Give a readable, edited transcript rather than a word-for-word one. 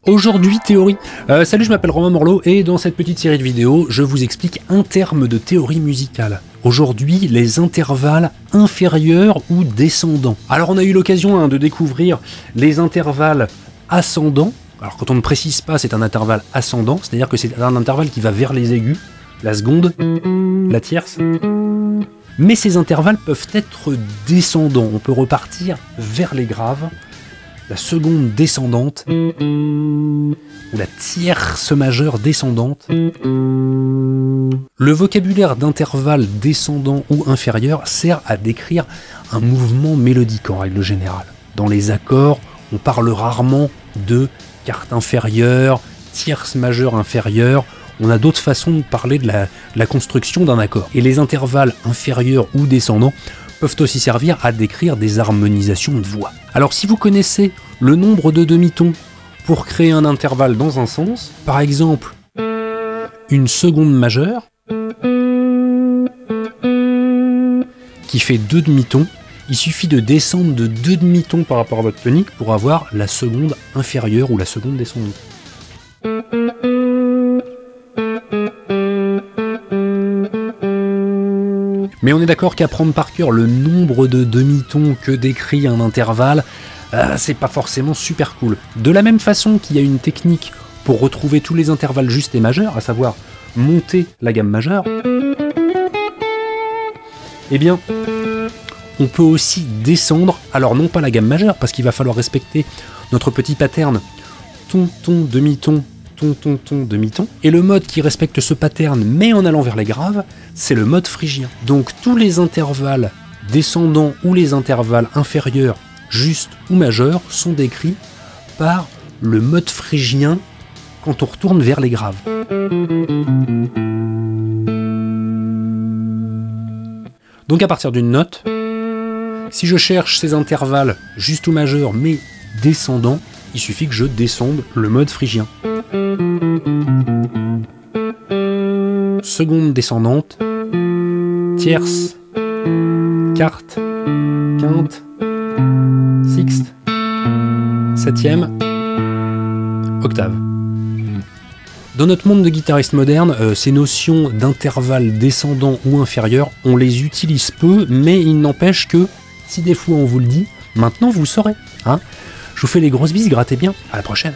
Aujourd'hui, théorie. Salut, je m'appelle Romain Morlot et dans cette petite série de vidéos, je vous explique un terme de théorie musicale. Aujourd'hui, les intervalles inférieurs ou descendants. Alors on a eu l'occasion de découvrir les intervalles ascendants. Alors quand on ne précise pas, c'est un intervalle ascendant, c'est-à-dire que c'est un intervalle qui va vers les aigus, la seconde, la tierce. Mais ces intervalles peuvent être descendants, on peut repartir vers les graves, la seconde descendante, ou la tierce majeure descendante. Le vocabulaire d'intervalle descendant ou inférieur sert à décrire un mouvement mélodique en règle générale. Dans les accords, on parle rarement de quarte inférieure, tierce majeure inférieure. On a d'autres façons de parler de la construction d'un accord. Et les intervalles inférieurs ou descendants peuvent aussi servir à décrire des harmonisations de voix. Alors si vous connaissez le nombre de demi-tons pour créer un intervalle dans un sens, par exemple une seconde majeure qui fait 2 demi-tons, il suffit de descendre de 2 demi-tons par rapport à votre tonique pour avoir la seconde inférieure ou la seconde descendante. Mais on est d'accord qu'apprendre par cœur le nombre de demi-tons que décrit un intervalle, c'est pas forcément super cool. De la même façon qu'il y a une technique pour retrouver tous les intervalles justes et majeurs, à savoir monter la gamme majeure, eh bien, on peut aussi descendre, alors non pas la gamme majeure, parce qu'il va falloir respecter notre petit pattern ton, ton, demi-ton, ton, demi-ton. Et le mode qui respecte ce pattern, mais en allant vers les graves, c'est le mode phrygien. Donc tous les intervalles descendants ou les intervalles inférieurs, justes ou majeurs, sont décrits par le mode phrygien quand on retourne vers les graves. Donc à partir d'une note, si je cherche ces intervalles justes ou majeurs mais descendants, il suffit que je descende le mode phrygien. Seconde descendante, tierce, quarte, quinte, sixte, septième, octave. Dans notre monde de guitaristes modernes, ces notions d'intervalles descendants ou inférieurs, on les utilise peu, mais il n'empêche que, si des fois on vous le dit, maintenant vous le saurez. Hein ? Je vous fais les grosses bises, grattez bien, à la prochaine.